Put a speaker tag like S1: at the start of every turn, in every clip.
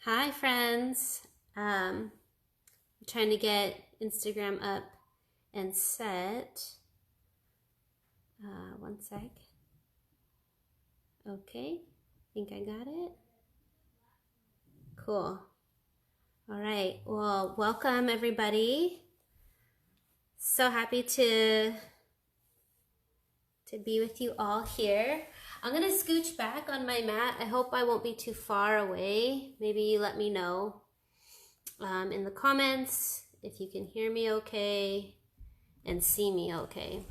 S1: Hi, friends. I'm trying to get Instagram up and set. One sec. Okay, think I got it. Cool. All right. Well, welcome everybody. So happy to be with you all here. I'm gonna scooch back on my mat. I hope I won't be too far away. Maybe let me know in the comments if you can hear me okay and see me okay.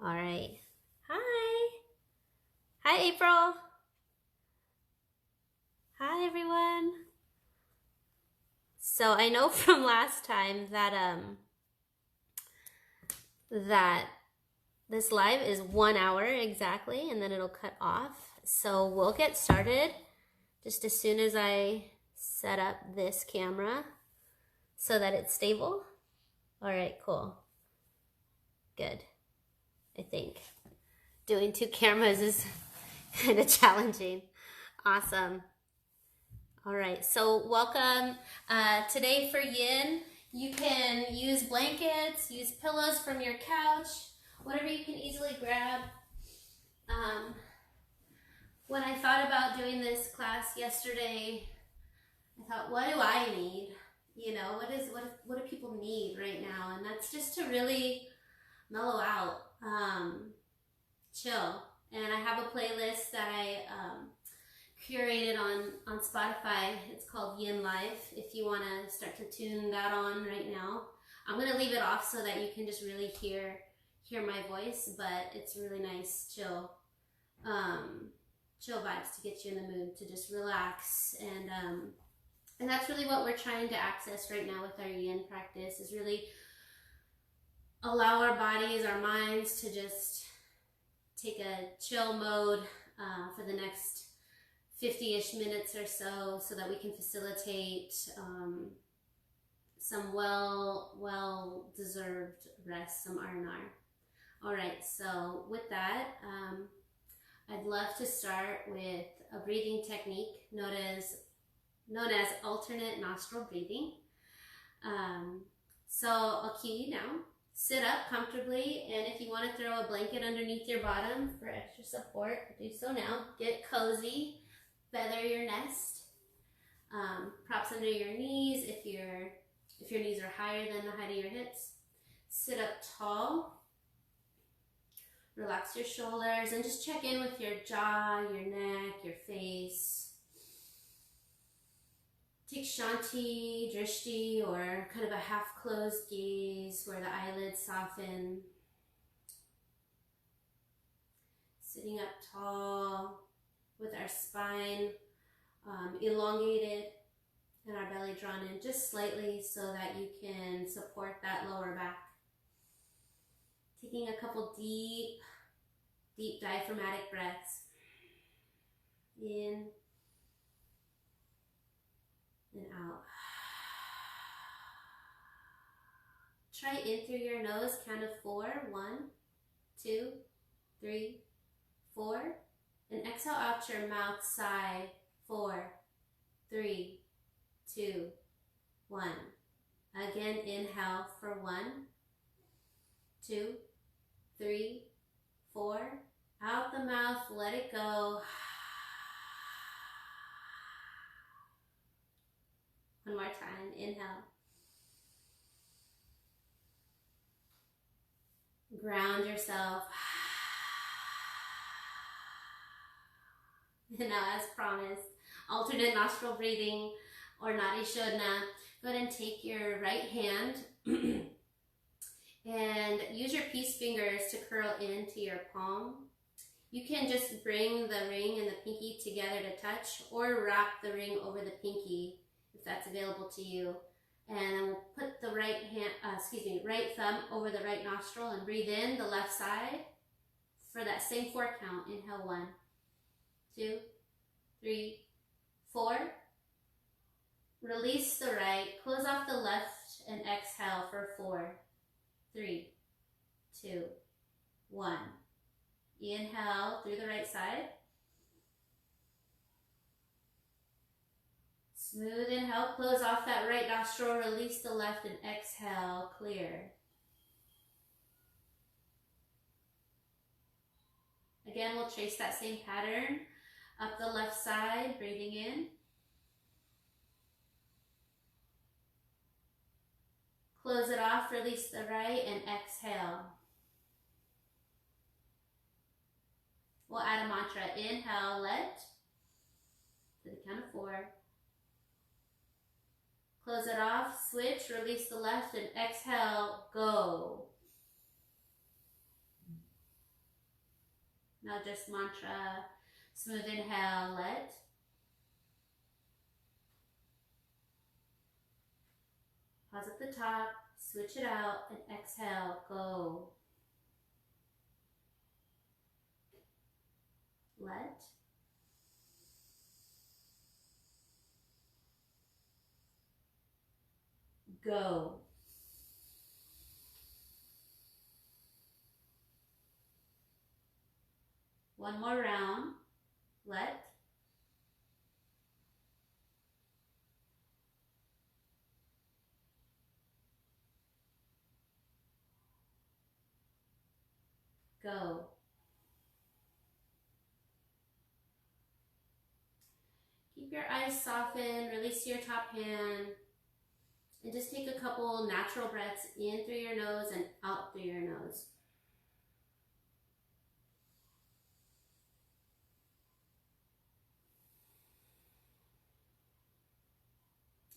S1: All right. Hi. Hi, April. Hi, everyone. So I know from last time that that this live is 1 hour exactly, and then it'll cut off. So we'll get started just as soon as I set up this camera so that it's stable. All right, cool. Good. I think doing two cameras is kind of challenging. Awesome. All right, so welcome. Today for Yin, you can use blankets, use pillows from your couch, whatever you can easily grab. When I thought about doing this class yesterday, I thought, what do I need? You know, what do people need right now? And that's just to really mellow out, chill. And I have a playlist that I curated on Spotify. It's called Yin Life. If you want to start to tune that on right now, I'm gonna leave it off so that you can just really hear my voice. But it's really nice, chill vibes to get you in the mood to just relax, and that's really what we're trying to access right now with our Yin practice, is really allow our bodies, our minds to just take a chill mode for the next 50-ish minutes or so that we can facilitate some well-deserved rest, some R&R. All right, so with that, I'd love to start with a breathing technique known as alternate nostril breathing. So I'll cue you now. Sit up comfortably, and if you want to throw a blanket underneath your bottom for extra support, do so now. Get cozy. Feather your nest. Props under your knees if your knees are higher than the height of your hips. Sit up tall. Relax your shoulders and just check in with your jaw, your neck, your face. Take Shanti, Drishti, or kind of a half-closed gaze where the eyelids soften. Sitting up tall with our spine elongated and our belly drawn in just slightly so that you can support that lower back. Taking a couple deep diaphragmatic breaths. In and out. Try in through your nose, count of 4. 1, 2, 3, 4. And exhale out your mouth, sigh. 4, 3, 2, 1. Again, inhale for 1, 2, 3, 4. Out the mouth, let it go. One more time, inhale. Ground yourself. And now, as promised, alternate nostril breathing or Nadi Shodhana. Go ahead and take your right hand and use your peace fingers to curl into your palm. You can just bring the ring and the pinky together to touch, or wrap the ring over the pinky if that's available to you. And then we'll put the right thumb over the right nostril and breathe in the left side for that same 4 count. Inhale 1, 2, 3, 4. Release the right, close off the left, and exhale for 4, 3, 2, 1. Inhale through the right side. Smooth inhale, close off that right nostril, release the left, and exhale, clear. Again, we'll trace that same pattern up the left side, breathing in. Close it off, release the right, and exhale. We'll add a mantra. Inhale, let, to the count of 4. Close it off, switch, release the left, and exhale, go. Now just mantra, smooth inhale, let. Pause at the top, switch it out, and exhale, go. Let. Go. One more round. Let. Go. Keep your eyes softened, release your top hand, and just take a couple natural breaths in through your nose and out through your nose.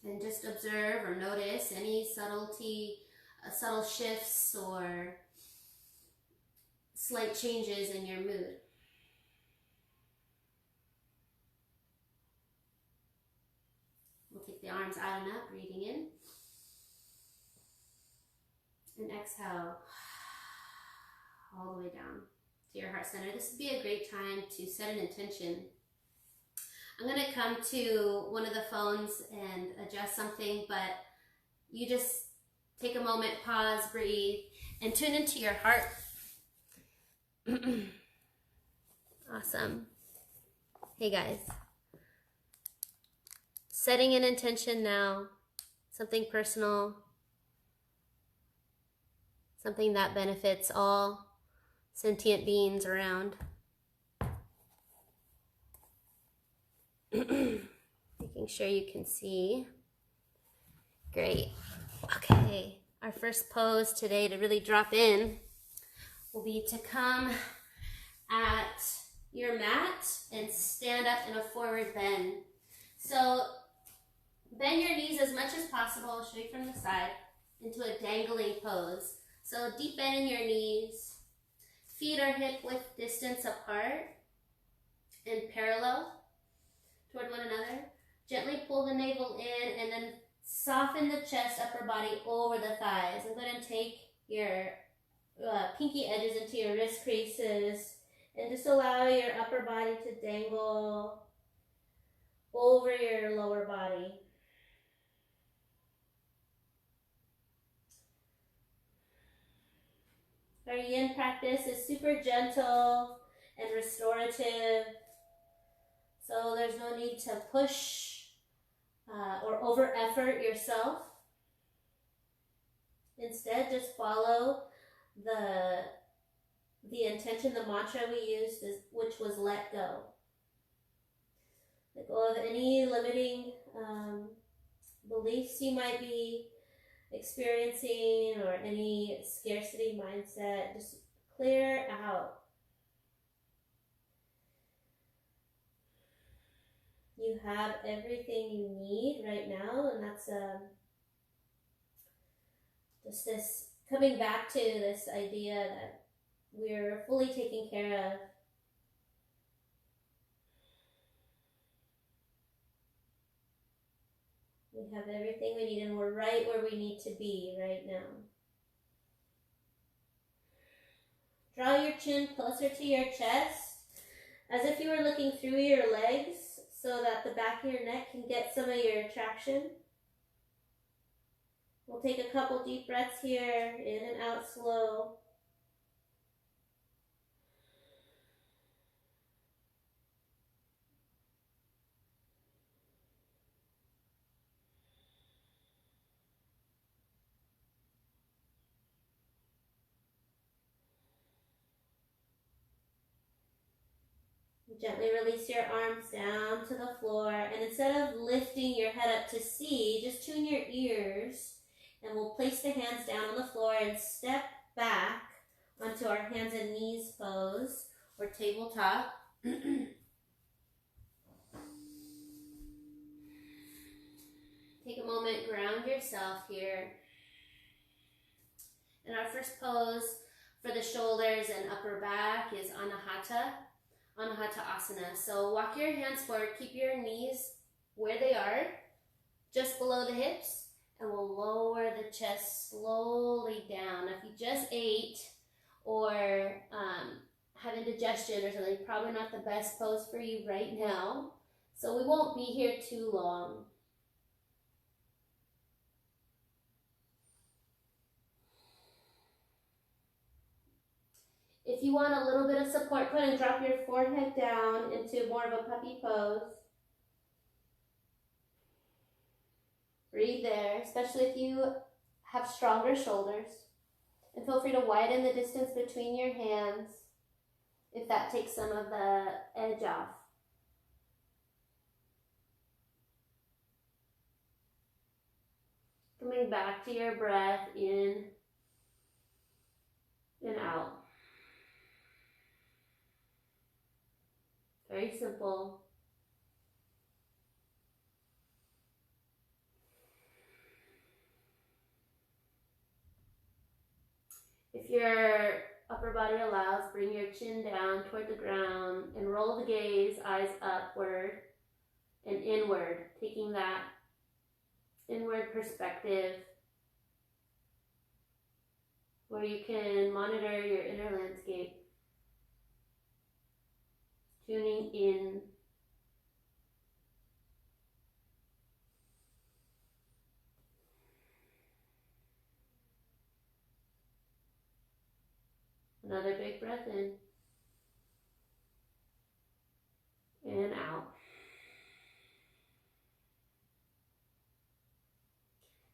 S1: And just observe or notice any subtle shifts or slight changes in your mood. We'll take the arms out and up, breathing in. And exhale all the way down to your heart center. This would be a great time to set an intention. I'm going to come to one of the phones and adjust something, but you just take a moment, pause, breathe, and tune into your heart. Awesome. Hey guys. Setting an intention now, something personal, something that benefits all sentient beings around. Making sure you can see. Great. Okay, our first pose today to really drop in will be to come at your mat and stand up in a forward bend. So bend your knees as much as possible, straight from the side, into a dangling pose. So deep bend in your knees. Feet are hip width distance apart and parallel toward one another. Gently pull the navel in and then soften the chest, upper body over the thighs. I'm going to take your pinky edges into your wrist creases and just allow your upper body to dangle over your lower body. Our yin practice is super gentle and restorative, so there's no need to push or over effort yourself. Instead, just follow the intention, the mantra we used, which was let go. Let go of any limiting beliefs you might be experiencing or any scarcity mindset. Just clear out. You have everything you need right now, and that's just this coming back to this idea that we're fully taken care of. We have everything we need, and we're right where we need to be right now. Draw your chin closer to your chest, as if you were looking through your legs, so that the back of your neck can get some of your traction. We'll take a couple deep breaths here, in and out slow. Gently release your arms down to the floor, and instead of lifting your head up to see, just tune your ears, and we'll place the hands down on the floor and step back onto our hands and knees pose or tabletop. Take a moment, ground yourself here. And our first pose for the shoulders and upper back is Anahata Asana. So walk your hands forward, keep your knees where they are, just below the hips, and we'll lower the chest slowly down. If you just ate or had indigestion or something, probably not the best pose for you right now. So we won't be here too long. If you want a little bit of support, go ahead and drop your forehead down into more of a puppy pose. Breathe there, especially if you have stronger shoulders. And feel free to widen the distance between your hands if that takes some of the edge off. Coming back to your breath in and out. Very simple. If your upper body allows, bring your chin down toward the ground and roll the gaze, eyes upward and inward, taking that inward perspective where you can monitor your inner landscape. Tuning in. Another big breath in. And out.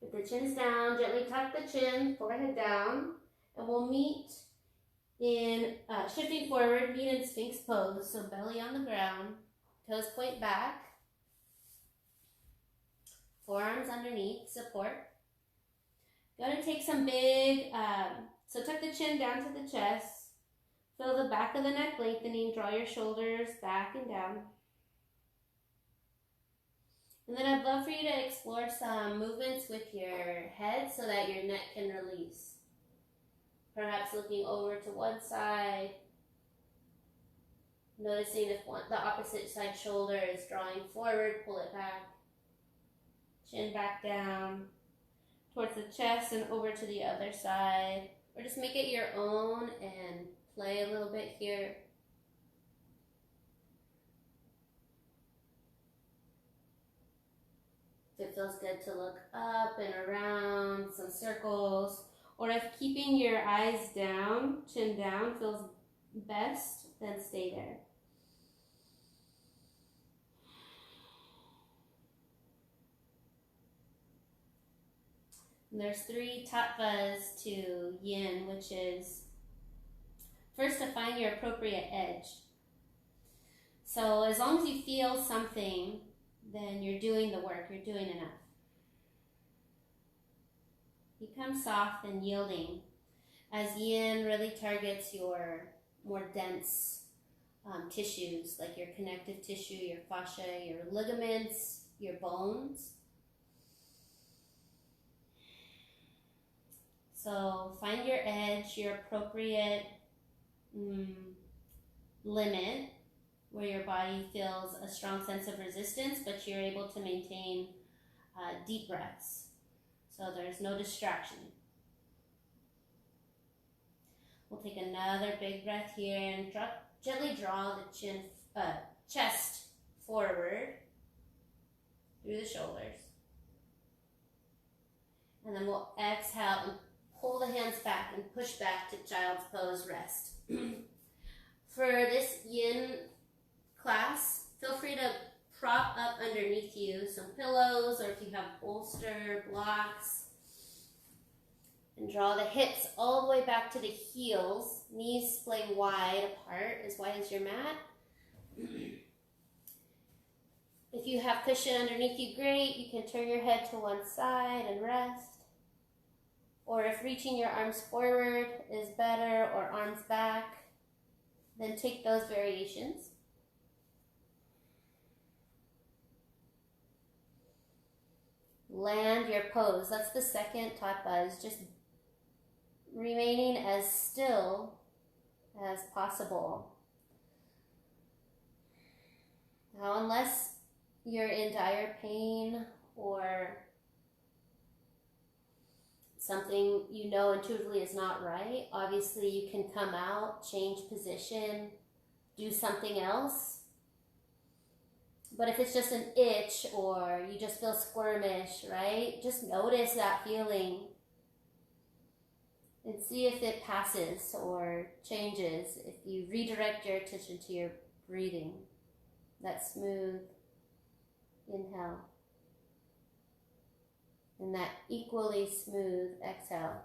S1: If the chin's down, gently tuck the chin, forehead down, and we'll meet in shifting forward, meet in Sphinx pose. So belly on the ground, toes point back, forearms underneath, support. Go ahead and take some big, so tuck the chin down to the chest, feel the back of the neck lengthening, draw your shoulders back and down. And then I'd love for you to explore some movements with your head so that your neck can release. Perhaps looking over to one side, noticing if the opposite side shoulder is drawing forward, pull it back, chin back down, towards the chest and over to the other side. Or just make it your own and play a little bit here. If it feels good to look up and around, some circles. Or if keeping your eyes down, chin down, feels best, then stay there. And there's 3 tattvas to yin, which is first to find your appropriate edge. So as long as you feel something, then you're doing the work, you're doing enough. Become soft and yielding as yin really targets your more dense tissues, like your connective tissue, your fascia, your ligaments, your bones. So find your edge, your appropriate limit where your body feels a strong sense of resistance, but you're able to maintain deep breaths. So there's no distraction. We'll take another big breath here and gently draw the chest forward through the shoulders. And then we'll exhale and pull the hands back and push back to child's pose, rest. For this yin class, feel free to prop up underneath you some pillows, or if you have bolster blocks, and draw the hips all the way back to the heels, knees splay wide apart, as wide as your mat, If you have cushion underneath you, great. You can turn your head to one side and rest. Or if reaching your arms forward is better, or arms back, then take those variations. Land your pose. That's the second tapa, is just remaining as still as possible. Now, unless you're in dire pain or something you know intuitively is not right, obviously you can come out, change position, do something else. But if it's just an itch or you just feel squirmish, right? Just notice that feeling and see if it passes or changes if you redirect your attention to your breathing. That smooth inhale and that equally smooth exhale.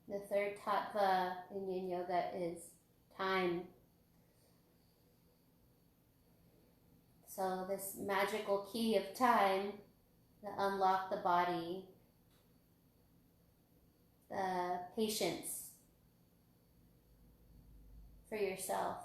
S1: The third tattva in Yin Yoga is time. So this magical key of time to unlock the body, the patience for yourself.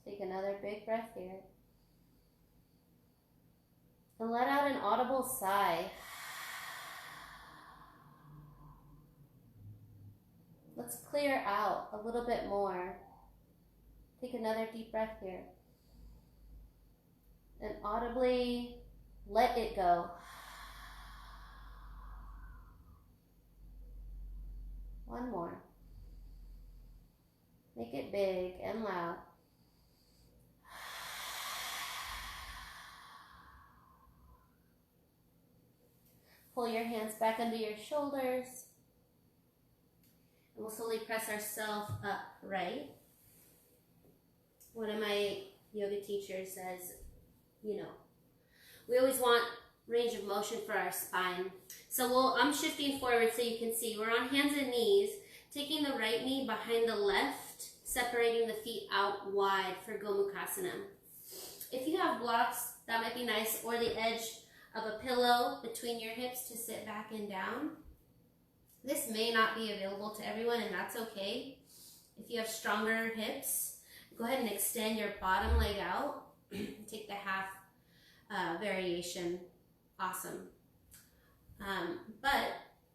S1: Take another big breath here. And let out an audible sigh. Let's clear out a little bit more. Take another deep breath here. And audibly let it go. One more. Make it big and loud. Pull your hands back under your shoulders. And we'll slowly press ourselves upright. One of my yoga teachers says, we always want range of motion for our spine. So I'm shifting forward so you can see. We're on hands and knees, taking the right knee behind the left, separating the feet out wide for Gomukhasana. If you have blocks, that might be nice, or the edge of a pillow between your hips to sit back and down. This may not be available to everyone, and that's okay. If you have stronger hips, go ahead and extend your bottom leg out. Take the half variation. Awesome. But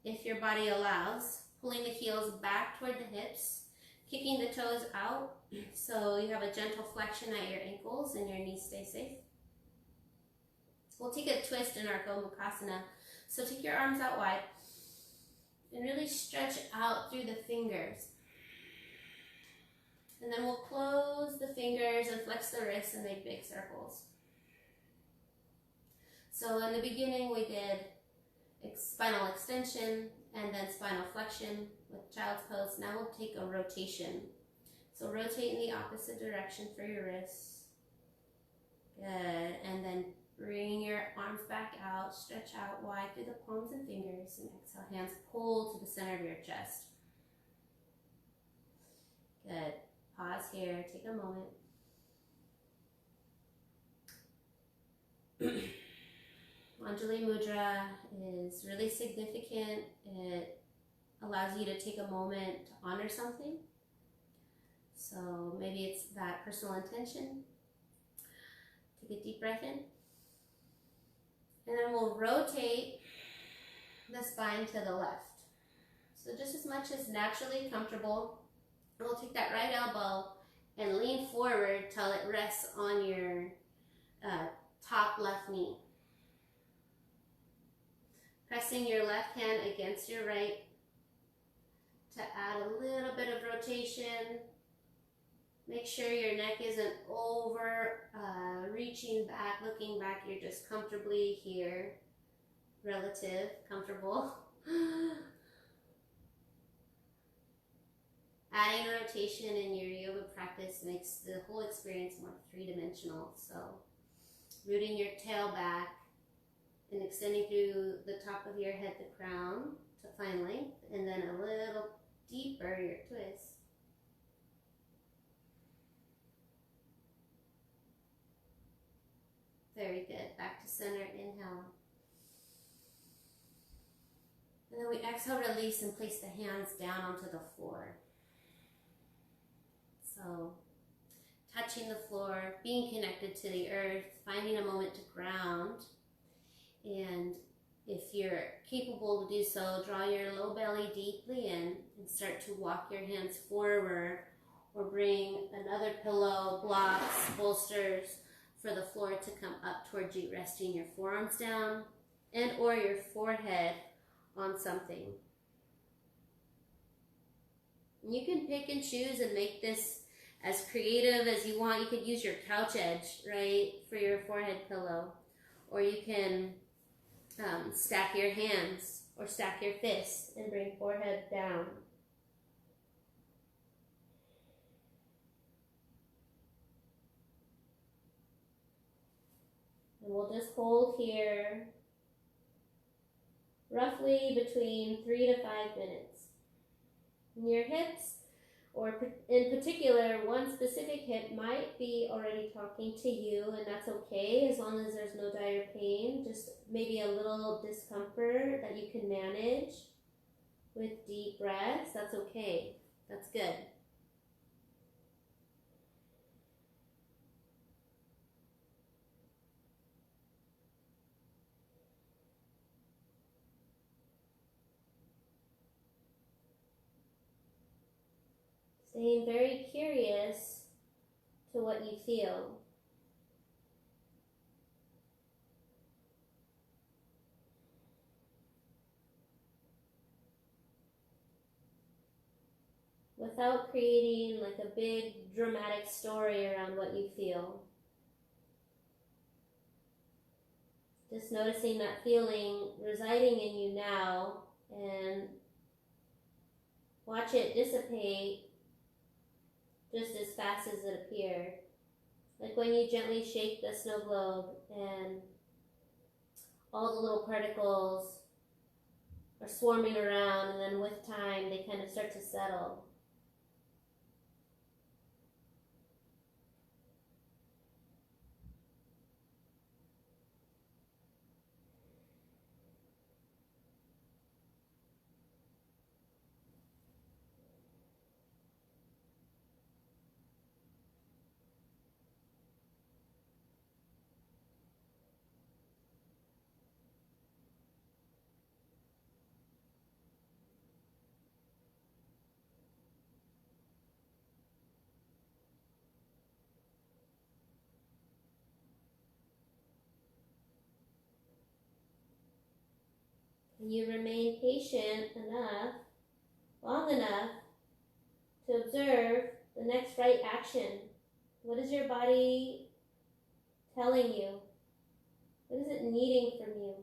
S1: if your body allows, pulling the heels back toward the hips, kicking the toes out so you have a gentle flexion at your ankles and your knees stay safe. We'll take a twist in our Gomukhasana. So take your arms out wide and really stretch out through the fingers. And then we'll close the fingers and flex the wrists and make big circles. So in the beginning we did spinal extension and then spinal flexion with child's pose. Now we'll take a rotation. So rotate in the opposite direction for your wrists. Good. And then bring your arms back out, stretch out wide through the palms and fingers, and exhale, hands pull to the center of your chest. Good. Pause here, take a moment. Anjali Mudra is really significant. It allows you to take a moment to honor something. So maybe it's that personal intention. Take a deep breath in. And then we'll rotate the spine to the left. So just as much as naturally comfortable. And we'll take that right elbow and lean forward till it rests on your top left knee. Pressing your left hand against your right to add a little bit of rotation. Make sure your neck isn't over reaching back, looking back. You're just comfortably here, relative, comfortable. Adding rotation in your yoga practice makes the whole experience more three-dimensional. So rooting your tail back and extending through the top of your head, the crown, to find length, and then a little deeper your twist. Very good. Back to center. Inhale. And then we exhale, release, and place the hands down onto the floor. So, touching the floor, being connected to the earth, finding a moment to ground. And if you're capable to do so, draw your low belly deeply in and start to walk your hands forward, or bring another pillow, blocks, bolsters for the floor to come up towards you, resting your forearms down and or your forehead on something. You can pick and choose and make this as creative as you want. You could use your couch edge, right, for your forehead pillow. Or you can stack your hands or stack your fists and bring forehead down. And we'll just hold here roughly between 3 to 5 minutes. And your hips, or in particular, one specific hip might be already talking to you, and that's okay as long as there's no dire pain, just maybe a little discomfort that you can manage with deep breaths. That's okay. That's good. Staying very curious to what you feel. Without creating like a big dramatic story around what you feel. Just noticing that feeling residing in you now, and watch it dissipate just as fast as it appeared. Like when you gently shake the snow globe and all the little particles are swarming around, and then with time they kind of start to settle. And you remain patient enough, long enough, to observe the next right action. What is your body telling you? What is it needing from you?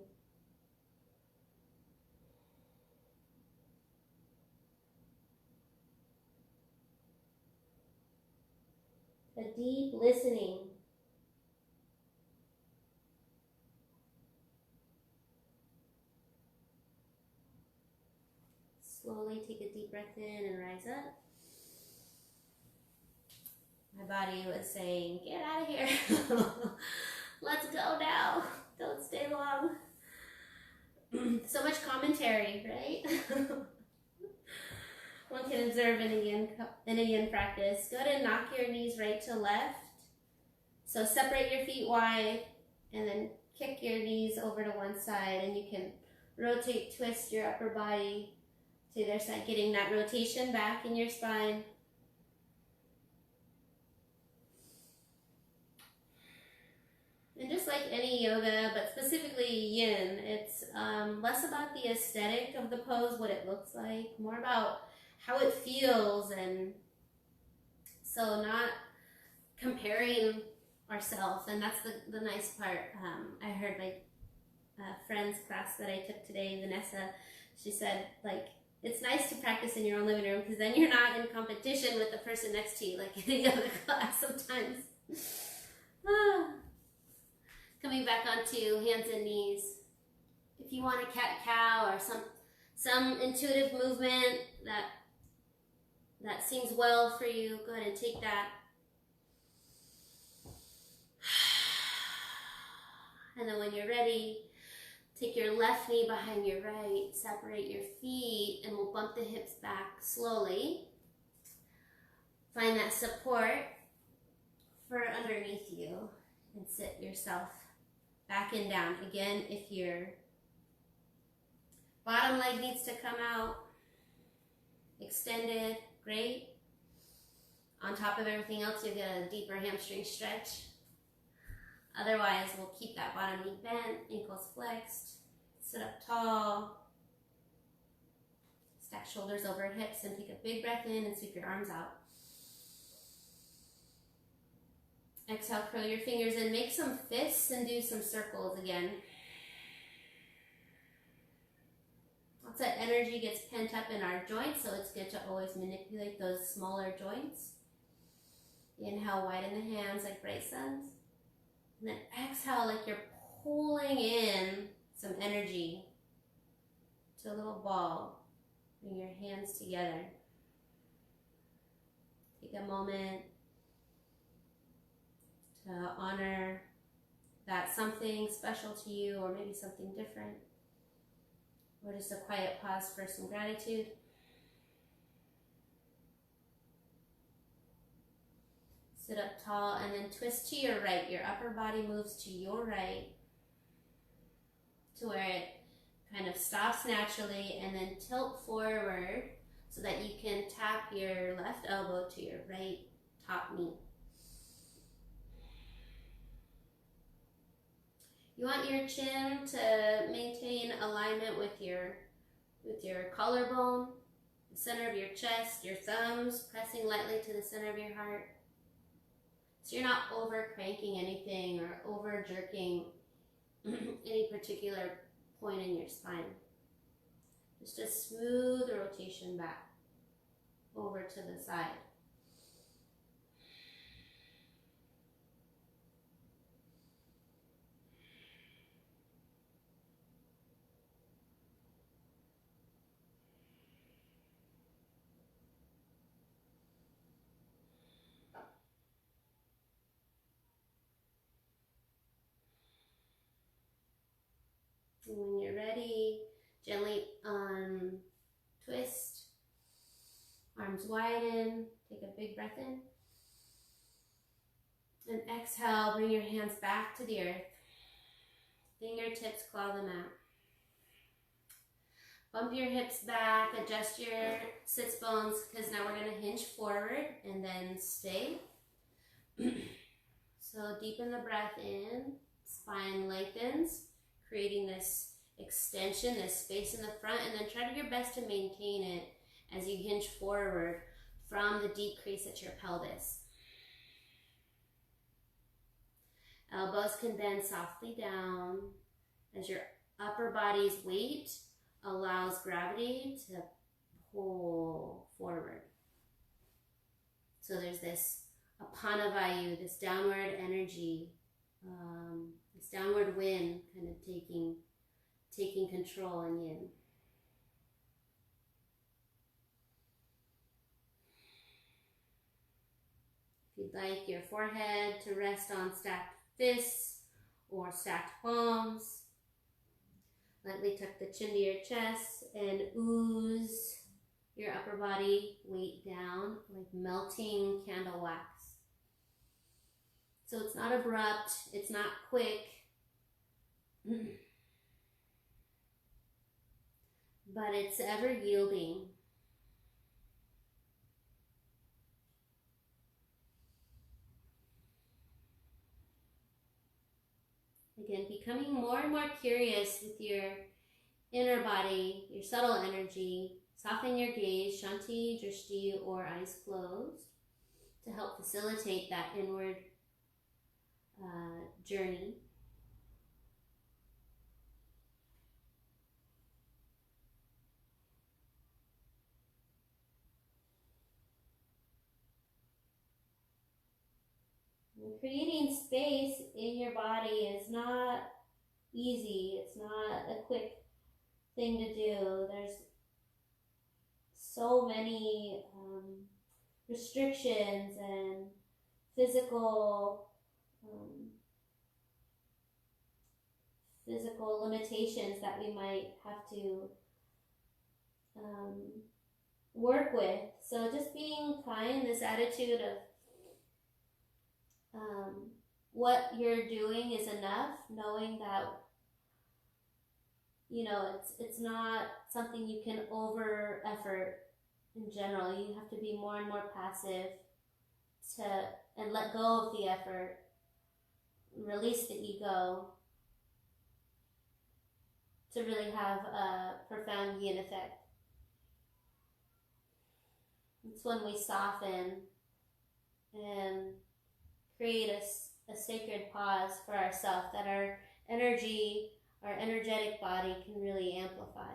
S1: A deep listening. Slowly take a deep breath in and rise up. My body was saying, get out of here. Let's go now. Don't stay long. So much commentary, right? One can observe in a yin practice. Go ahead and knock your knees right to left. So separate your feet wide and then kick your knees over to one side, and you can rotate, twist your upper body to the other side, getting that rotation back in your spine. And just like any yoga, but specifically yin, it's less about the aesthetic of the pose, what it looks like, more about how it feels. And So not comparing ourselves, and that's the nice part. I heard my friend's class that I took today, Vanessa, she said, like, it's nice to practice in your own living room because then you're not in competition with the person next to you like in a yoga class sometimes. Coming back onto hands and knees. If you want a cat-cow or some intuitive movement that seems well for you, go ahead and take that. And then when you're ready, take your left knee behind your right, separate your feet, and we'll bump the hips back slowly. Find that support for underneath you and sit yourself back and down. Again, if your bottom leg needs to come out extended, great. On top of everything else, you'll get a deeper hamstring stretch. Otherwise, we'll keep that bottom knee bent, ankles flexed, sit up tall, stack shoulders over hips, and take a big breath in and sweep your arms out. Exhale, curl your fingers and make some fists and do some circles again. Lots of energy gets pent up in our joints, so it's good to always manipulate those smaller joints. Inhale, widen the hands like bright suns. And then exhale like you're pulling in some energy to a little ball. Bring your hands together. Take a moment to honor that something special to you, or maybe something different, or just a quiet pause for some gratitude. Sit up tall and then twist to your right. Your upper body moves to your right to where it kind of stops naturally, and then tilt forward so that you can tap your left elbow to your right top knee. You want your chin to maintain alignment with your collarbone, the center of your chest, your thumbs pressing lightly to the center of your heart. So you're not over cranking anything or over jerking any particular point in your spine. Just a smooth rotation back over to the side. And when you're ready, gently twist, arms widen, take a big breath in. And exhale, bring your hands back to the earth. Fingertips claw the mat. Bump your hips back, adjust your sits bones, because now we're going to hinge forward and then stay. So deepen the breath in, spine lengthens, creating this extension, this space in the front, and then try to your best to maintain it as you hinge forward from the deep crease at your pelvis. Elbows can bend softly down as your upper body's weight allows gravity to pull forward. So there's this apanavayu, this downward energy, this downward wind kind of taking control in yin. If you'd like your forehead to rest on stacked fists or stacked palms, lightly tuck the chin to your chest and ooze your upper body weight down like melting candle wax. So it's not abrupt, it's not quick, but it's ever yielding. Again, becoming more and more curious with your inner body, your subtle energy. Soften your gaze, shanti, drishti, or eyes closed. to help facilitate that inward journey. And creating space in your body is not easy. It's not a quick thing to do. There's so many restrictions and physical limitations that we might have to work with. So just being kind, this attitude of what you're doing is enough, knowing that, you know, it's not something you can over effort in general. You have to be more and more passive and let go of the effort, release the ego to really have a profound yin effect. It's when we soften and create a sacred pause for ourselves that our energy, our energetic body can really amplify.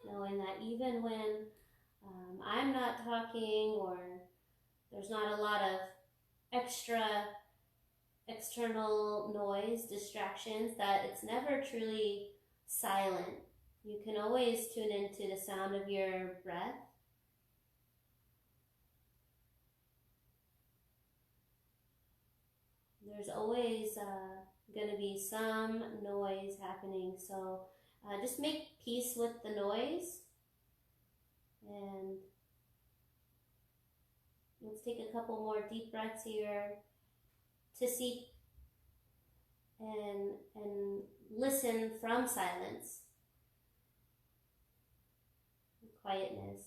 S1: Knowing that even when I'm not talking or there's not a lot of external noise, distractions, that it's never truly silent. You can always tune into the sound of your breath. There's always going to be some noise happening, so just make peace with the noise, and let's take a couple more deep breaths here to seek and listen from silence, quietness.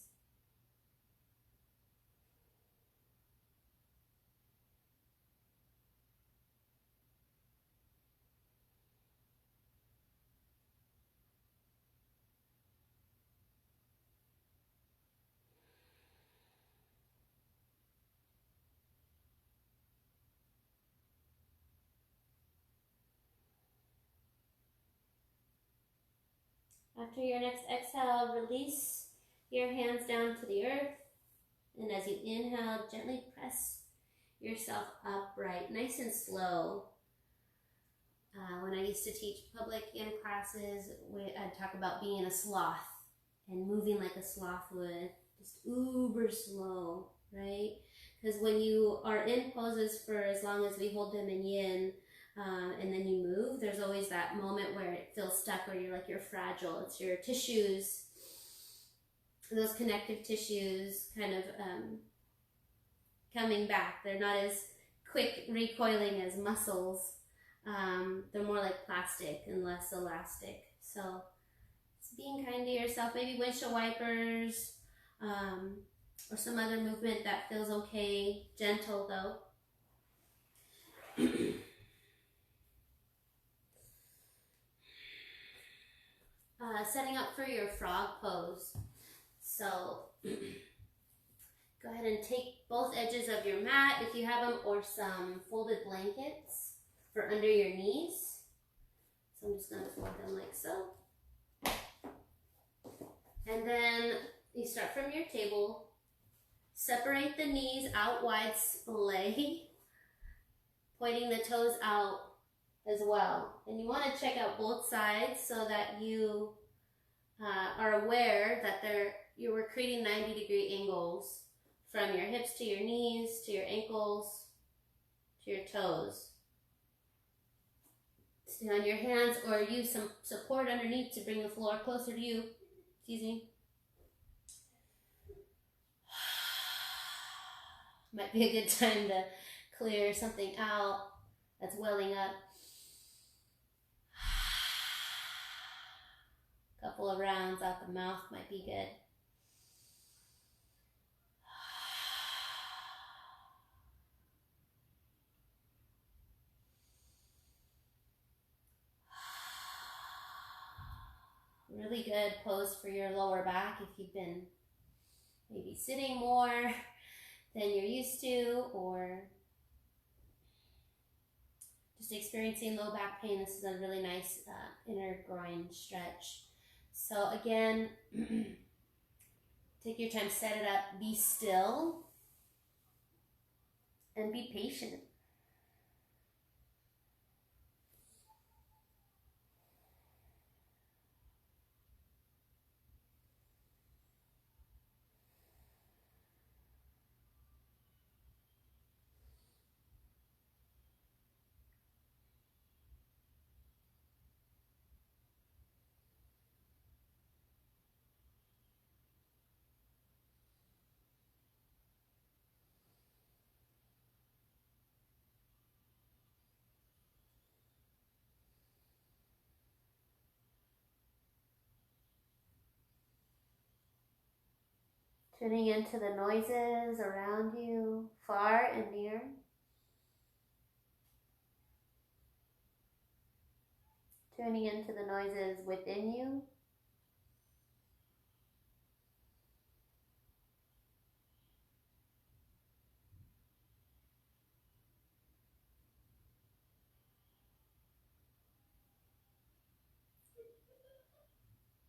S1: After your next exhale, release your hands down to the earth. And as you inhale, gently press yourself upright, nice and slow. When I used to teach public yin classes, I'd talk about being a sloth and moving like a sloth would, just uber slow, right? Because when you are in poses for as long as we hold them in yin, and then you move, there's always that moment where it feels stuck, where you're fragile. It's your tissues, those connective tissues kind of coming back. They're not as quick recoiling as muscles. They're more like plastic and less elastic. So it's being kind to yourself, maybe windshield wipers, or some other movement that feels okay, gentle though. Setting up for your frog pose. So go ahead and take both edges of your mat, if you have them, or some folded blankets for under your knees. So I'm just going to fold them like so. And then you start from your table. Separate the knees out wide, splay, pointing the toes out as well. And you want to check out both sides so that you are aware that you were creating 90-degree angles from your hips to your knees, to your ankles, to your toes. Stay on your hands or use some support underneath to bring the floor closer to you. Excuse me. Might be a good time to clear something out that's welling up. A couple of rounds out the mouth might be good. Really good pose for your lower back if you've been maybe sitting more than you're used to, or just experiencing low back pain. This is a really nice inner groin stretch. So again, take your time, set it up, be still, and be patient. Tuning into the noises around you, far and near. Tuning into the noises within you.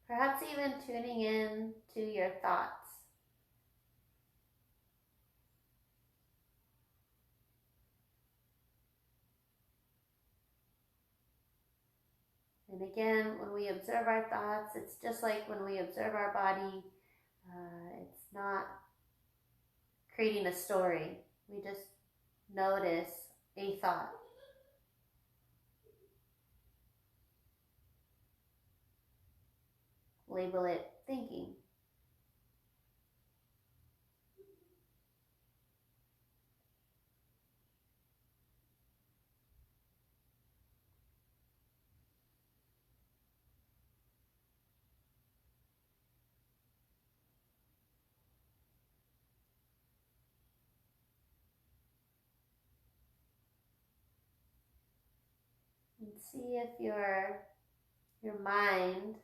S1: Perhaps even tuning in to your thoughts. And again, when we observe our thoughts, it's just like when we observe our body. It's not creating a story. We just notice a thought. Label it thinking. And see if your mind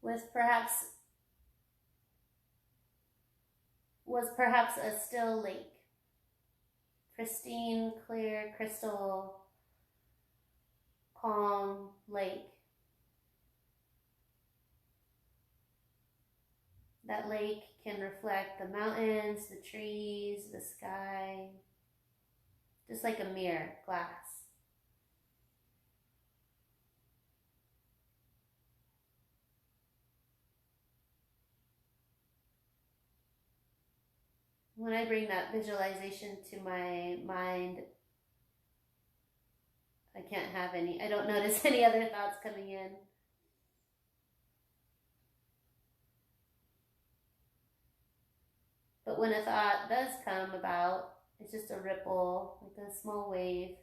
S1: was perhaps a still lake. Pristine, clear, crystal, calm lake. That lake can reflect the mountains, the trees, the sky, just like a mirror, glass. When I bring that visualization to my mind, I don't notice any other thoughts coming in. But when a thought does come about, it's just a ripple, like a small wave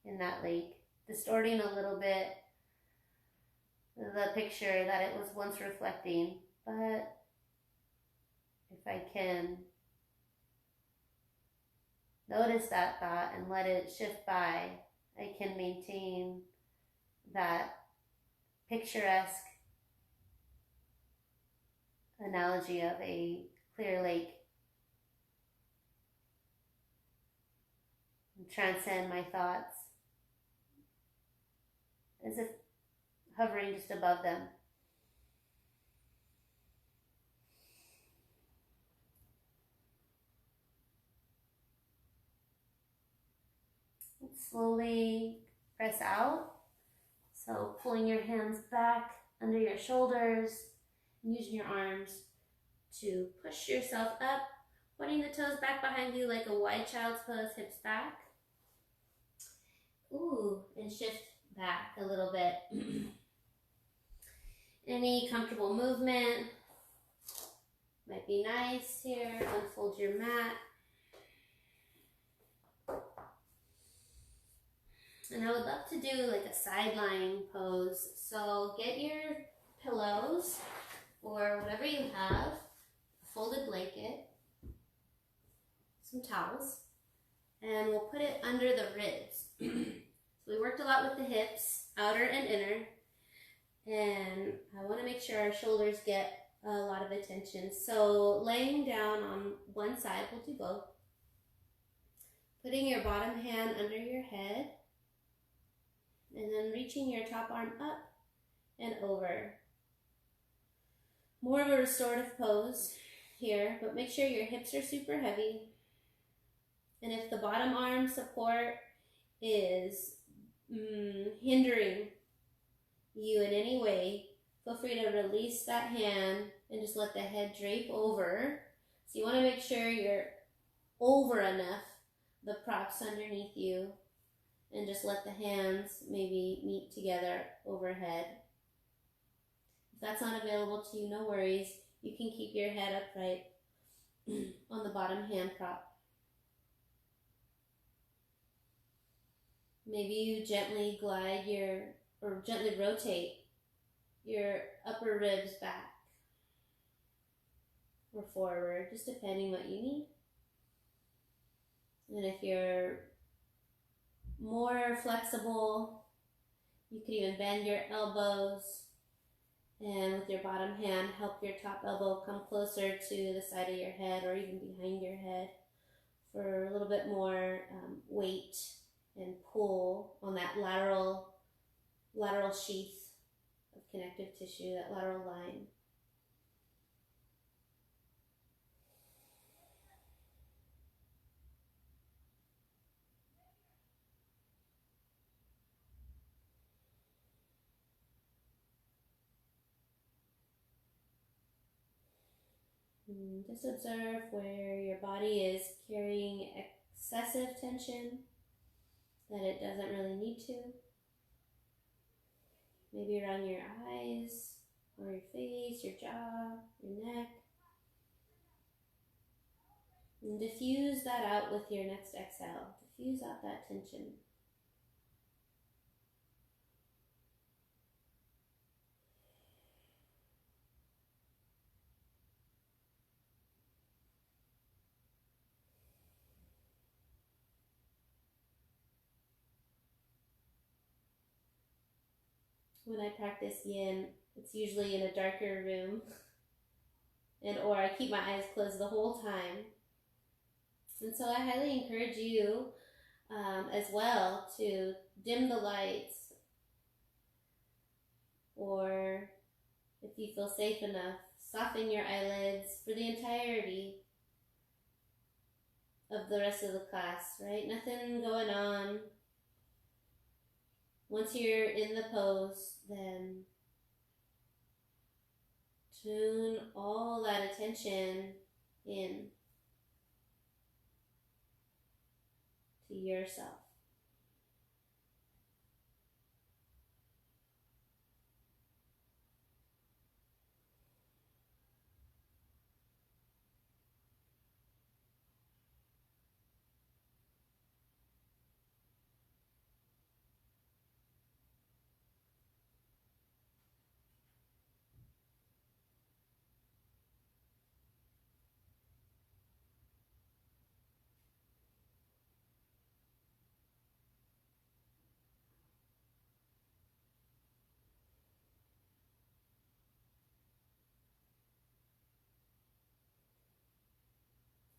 S1: in that lake, distorting a little bit the picture that it was once reflecting. But if I can notice that thought and let it shift by, I can maintain that picturesque analogy of a clear lake and transcend my thoughts as if hovering just above them. Slowly press out. So pulling your hands back under your shoulders, and using your arms to push yourself up, pointing the toes back behind you like a wide child's pose, hips back. Ooh, and shift back a little bit. Any comfortable movement might be nice here. Unfold your mat. And I would love to do like a side lying pose. So get your pillows or whatever you have, a folded blanket, some towels, and we'll put it under the ribs. So we worked a lot with the hips, outer and inner, and I want to make sure our shoulders get a lot of attention. So laying down on one side, we'll do both. Putting your bottom hand under your head, and then reaching your top arm up and over. More of a restorative pose here, but make sure your hips are super heavy. And if the bottom arm support is hindering you in any way, feel free to release that hand and just let the head drape over. So you want to make sure you're over enough the props underneath you, and just let the hands maybe meet together overhead. If that's not available to you, no worries. You can keep your head upright on the bottom hand prop. Maybe you gently gently rotate your upper ribs back or forward, just depending what you need. And if you're more flexible, you could even bend your elbows, and with your bottom hand, help your top elbow come closer to the side of your head or even behind your head for a little bit more weight and pull on that lateral sheath of connective tissue, that lateral line. Just observe where your body is carrying excessive tension that it doesn't really need to. Maybe around your eyes, or your face, your jaw, your neck. And diffuse that out with your next exhale. Diffuse out that tension. When I practice yin, it's usually in a darker room, or I keep my eyes closed the whole time. And so I highly encourage you as well to dim the lights, or if you feel safe enough, soften your eyelids for the entirety of the rest of the class, right? Nothing going on. Once you're in the pose, then tune all that attention in to yourself.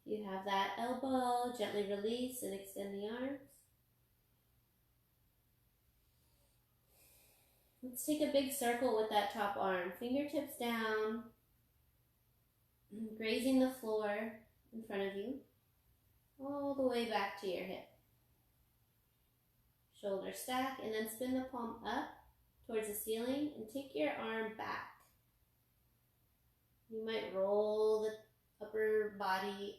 S1: You have that elbow, gently release and extend the arms. Let's take a big circle with that top arm. Fingertips down, grazing the floor in front of you, all the way back to your hip. shoulder stack, and then spin the palm up towards the ceiling and take your arm back. You might roll the upper body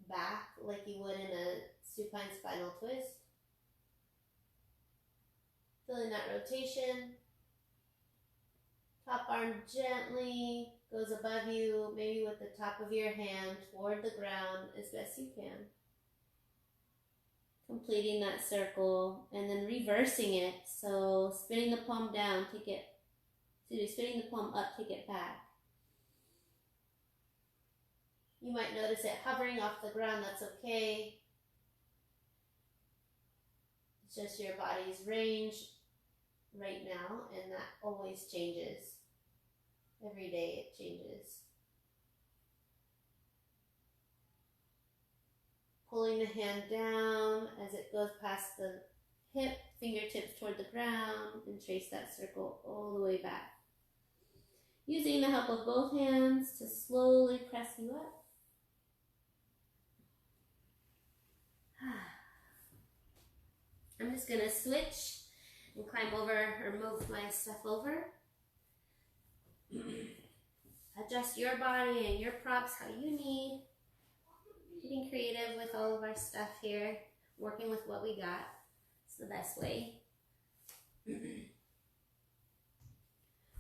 S1: back like you would in a supine spinal twist. Feeling that rotation. Top arm gently goes above you, maybe with the top of your hand toward the ground as best you can. Completing that circle and then reversing it. So spinning the palm down, spinning the palm up, take it back. You might notice it hovering off the ground, that's okay. It's just your body's range right now, and that always changes. Every day it changes. Pulling the hand down as it goes past the hip, fingertips toward the ground, and trace that circle all the way back. Using the help of both hands to slowly press you up. I'm just going to switch and climb over or move my stuff over. Adjust your body and your props how you need. Getting creative with all of our stuff here. Working with what we got. It's the best way.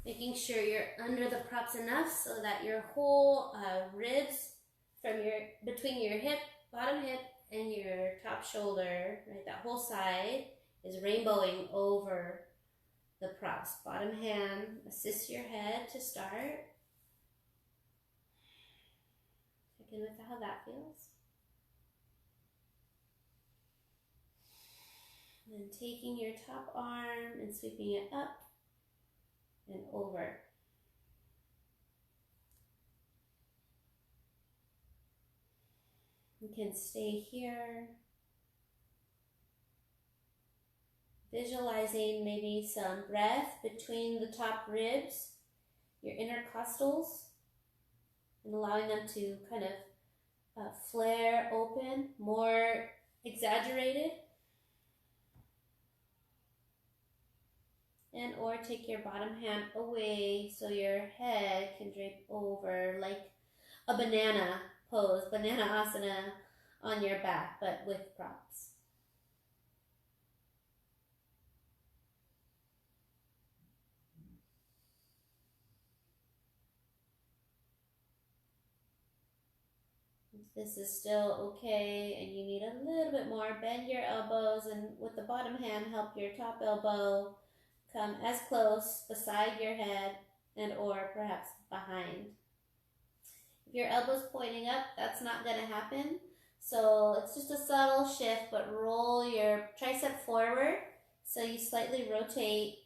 S1: Making sure you're under the props enough so that your whole ribs from between your hip, bottom hip, and your top shoulder, right, that whole side is rainbowing over the props. Bottom hand assists your head to start. Check in with how that feels. And then taking your top arm and sweeping it up and over. You can stay here, visualizing maybe some breath between the top ribs, your intercostals, and allowing them to kind of flare open, more exaggerated. And or take your bottom hand away so your head can drape over like a banana pose, banana asana on your back, but with props. If this is still okay and you need a little bit more, bend your elbows and with the bottom hand help your top elbow come as close beside your head and or perhaps behind. If your elbow's pointing up, that's not going to happen. So it's just a subtle shift, but roll your tricep forward. So you slightly rotate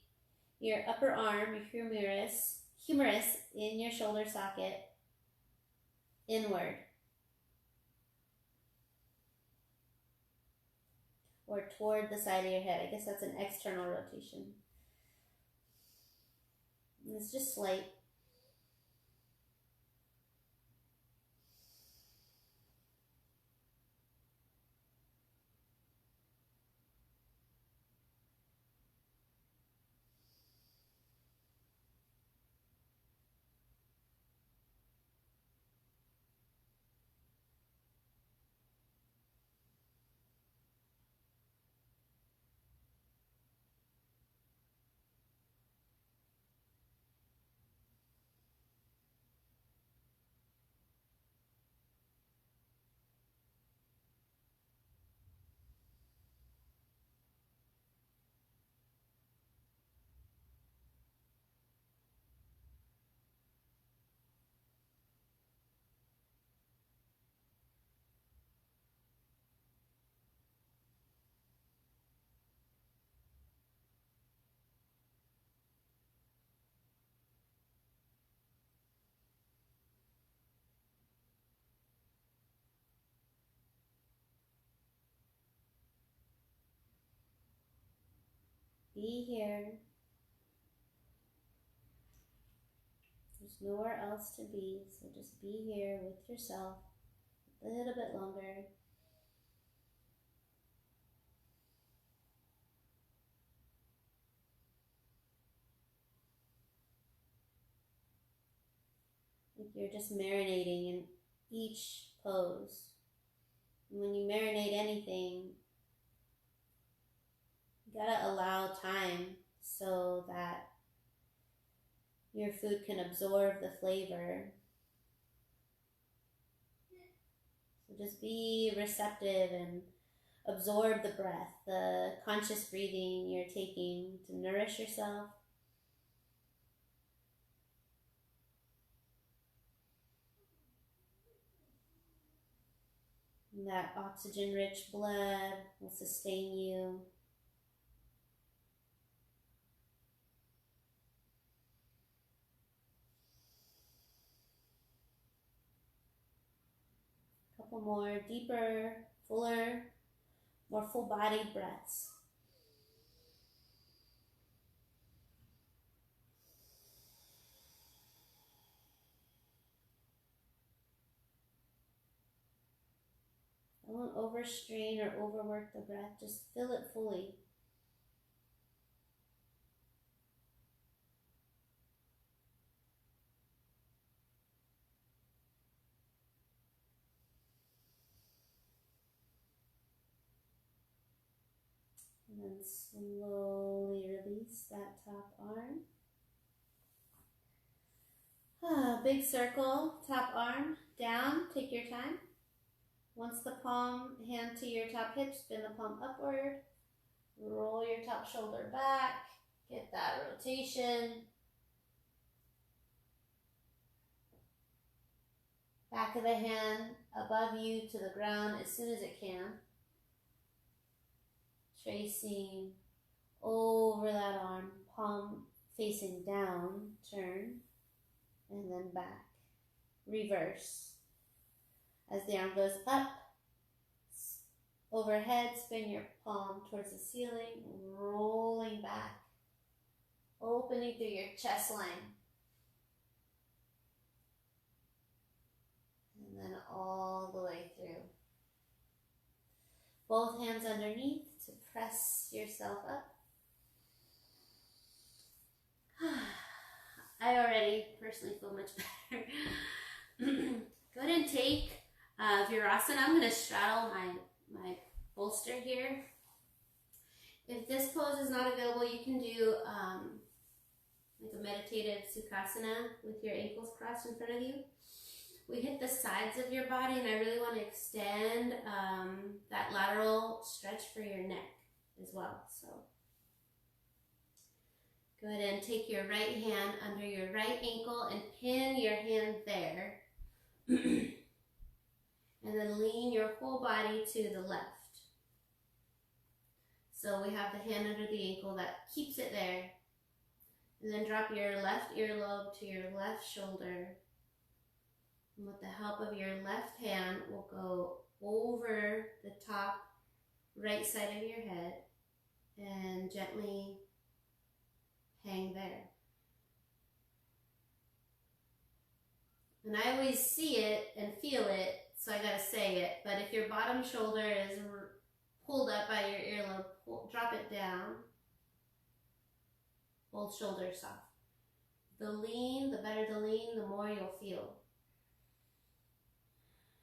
S1: your upper arm, your humerus in your shoulder socket inward. Or toward the side of your head. I guess that's an external rotation. And it's just slight. Be here. There's nowhere else to be, so just be here with yourself a little bit longer. Like you're just marinating in each pose. And when you marinate anything, you gotta allow time so that your food can absorb the flavor. So just be receptive and absorb the breath, the conscious breathing you're taking to nourish yourself. And that oxygen-rich blood will sustain you. A couple more deeper, fuller, more full-bodied breaths. Don't overstrain or overwork the breath. Just fill it fully. And then slowly release that top arm. Big circle, top arm down. Take your time. Once the palm, hand to your top hip, spin the palm upward. Roll your top shoulder back. Get that rotation. Back of the hand above you to the ground as soon as it can. Tracing over that arm, palm facing down, turn, and then back. Reverse. As the arm goes up, overhead, spin your palm towards the ceiling, rolling back, opening through your chest line. And then all the way through. Both hands underneath to press yourself up. I already personally feel much better. Go ahead and take Virasana. I'm going to straddle my bolster here. If this pose is not available, you can do like a meditative Sukhasana with your ankles crossed in front of you. We hit the sides of your body, and I really want to extend that lateral stretch for your neck as well. So go ahead and take your right hand under your right ankle and pin your hand there. And then lean your whole body to the left. So we have the hand under the ankle that keeps it there. And then drop your left earlobe to your left shoulder. And with the help of your left hand, we'll go over the top right side of your head and gently hang there. And I always see it and feel it, so I gotta say it. But if your bottom shoulder is pulled up by your earlobe, drop it down. Both shoulders soft. The better the lean, the more you'll feel.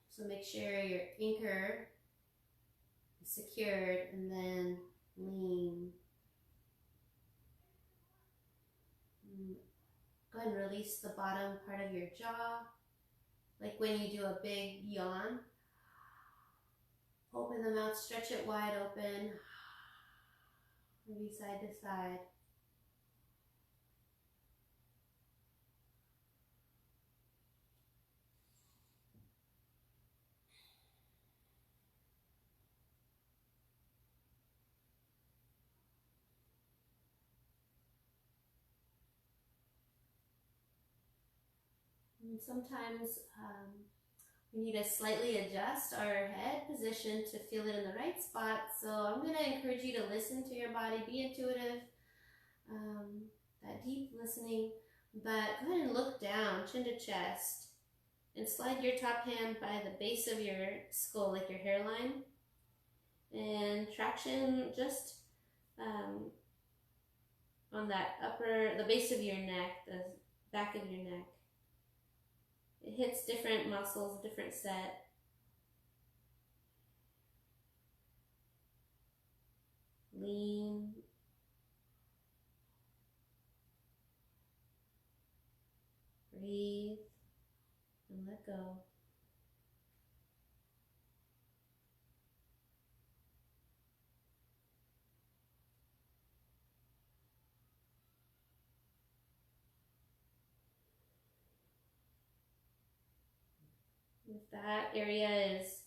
S1: So make sure your anchor is secured and then lean. Go ahead and release the bottom part of your jaw. Like when you do a big yawn. Open the mouth, stretch it wide open. Maybe side to side. And sometimes we need to slightly adjust our head position to feel it in the right spot. So I'm going to encourage you to listen to your body, be intuitive, that deep listening. But go ahead and look down, chin to chest, and slide your top hand by the base of your skull, like your hairline. And traction just on that the base of your neck, the back of your neck. It hits different muscles, different set. Lean. Breathe and let go. If that area is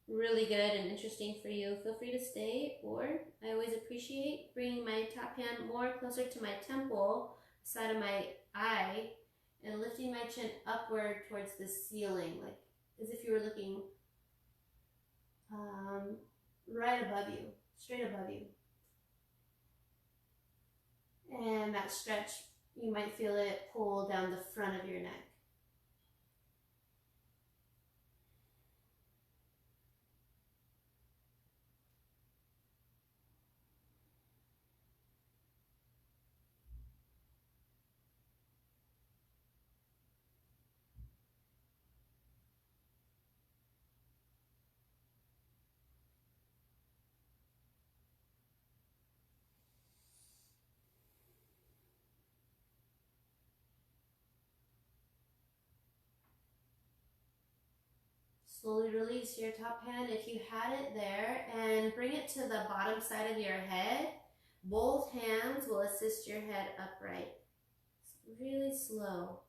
S1: really good and interesting for you, feel free to stay, or I always appreciate bringing my top hand more closer to my temple, side of my eye, and lifting my chin upward towards the ceiling, like as if you were looking right above you, straight above you. And that stretch, you might feel it pull down the front of your neck. Slowly release your top hand if you had it there and bring it to the bottom side of your head. Both hands will assist your head upright. It's really slow.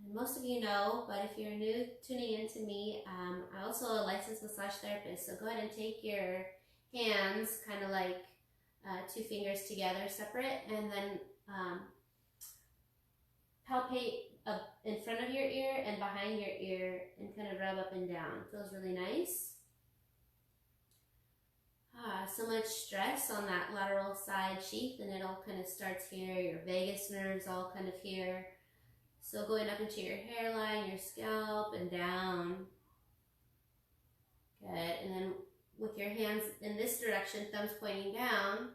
S1: And most of you know, but if you're new tuning in to me, I'm also a licensed massage therapist. So go ahead and take your hands kind of like 2 fingers together separate, and then palpate up in front of your ear and behind your ear and kind of rub up and down. Feels really nice. So much stress on that lateral side sheath, and it all kind of starts here. Your vagus nerves all kind of here. So going up into your hairline, your scalp, and down. Good. And then with your hands in this direction, thumbs pointing down,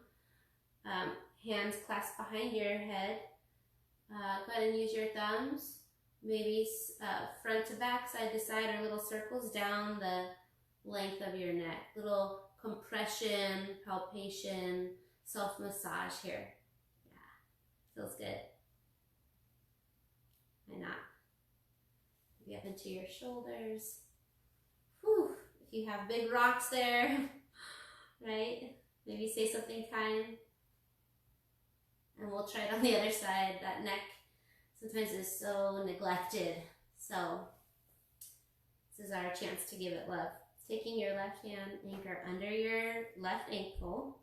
S1: hands clasped behind your head. Go ahead and use your thumbs, maybe front to back, side to side, or little circles down the length of your neck. Little compression, palpation, self-massage here. Yeah, feels good. Why not? Maybe up into your shoulders. Whew. If you have big rocks there, right? Maybe say something kind. And we'll try it on the other side. That neck sometimes is so neglected. So this is our chance to give it love. Taking your left hand, anchor under your left ankle.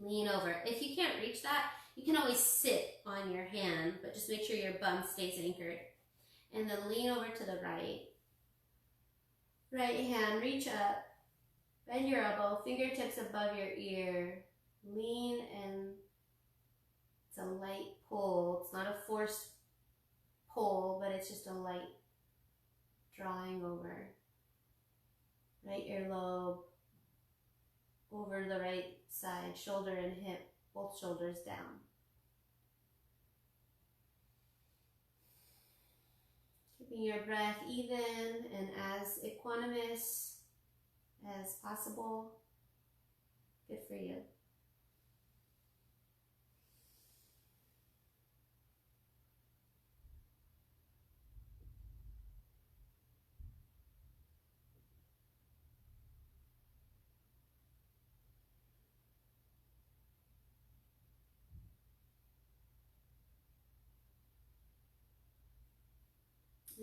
S1: Lean over. If you can't reach that, you can always sit on your hand, but just make sure your bum stays anchored. And then lean over to the right. Right hand, reach up. Bend your elbow, fingertips above your ear. Lean, and it's a light pull. It's not a forced pull, but it's just a light drawing over. Right earlobe, over the right side, shoulder and hip, both shoulders down. Keeping your breath even and as equanimous as possible. Good for you.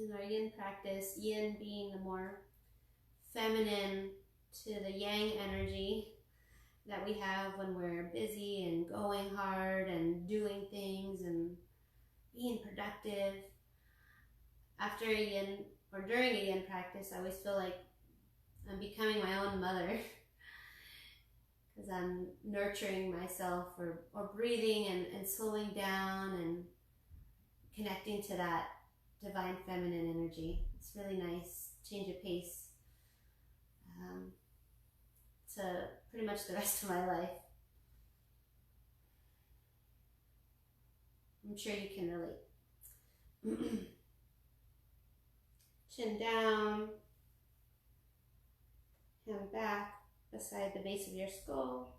S1: In our yin practice, yin being the more feminine to the yang energy that we have when we're busy and going hard and doing things and being productive. After a yin or during a yin practice, I always feel like I'm becoming my own mother because I'm nurturing myself or breathing and slowing down and connecting to that divine feminine energy. It's really nice. Change of pace to pretty much the rest of my life. I'm sure you can relate. Chin down, hand back beside the base of your skull.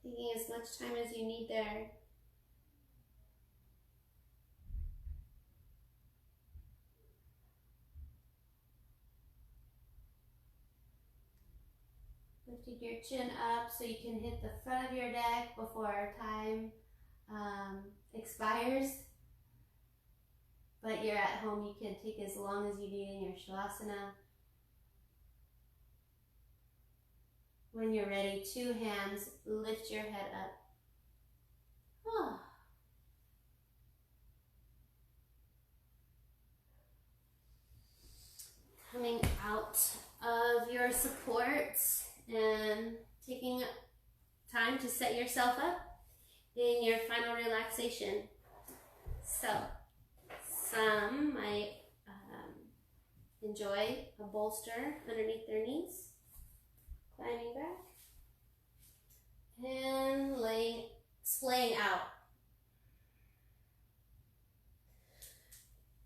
S1: Taking as much time as you need there. Lifting your chin up so you can hit the front of your neck before time expires. But you're at home, you can take as long as you need in your Shavasana. When you're ready, two hands, lift your head up. Oh. Coming out of your supports and taking time to set yourself up in your final relaxation. So, some might enjoy a bolster underneath their knees, climbing back, and splaying out.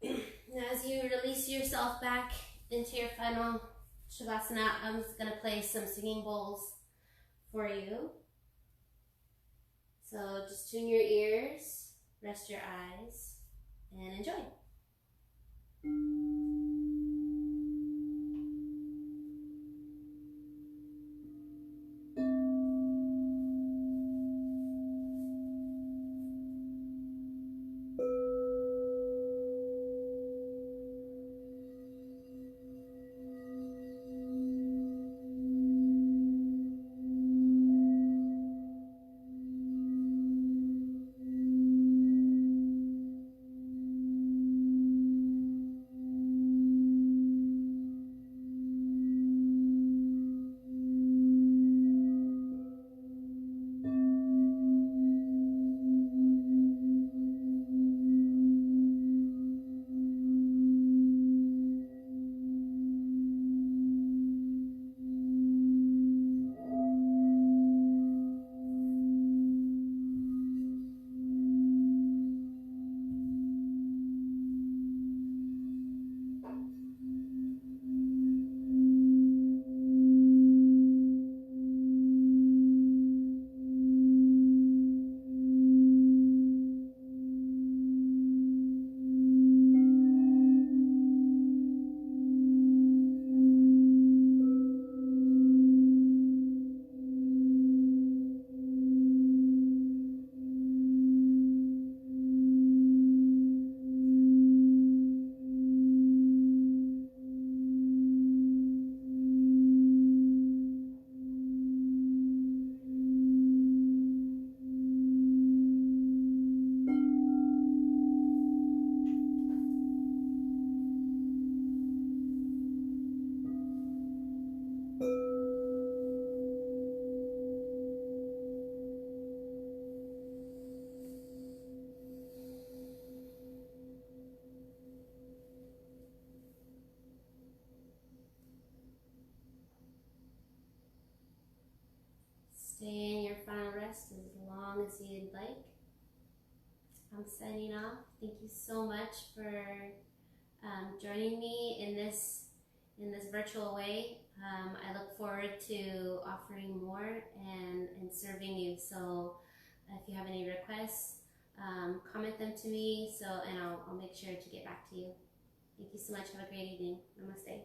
S1: Now, as you release yourself back into your final Shavasana, I'm just going to play some singing bowls for you. So just tune your ears, rest your eyes, and enjoy. Stay in your final rest as long as you'd like. I'm signing off. Thank you so much for joining me in this virtual way. I look forward to offering more and serving you. So if you have any requests, comment them to me. And I'll make sure to get back to you. Thank you so much. Have a great evening. Namaste.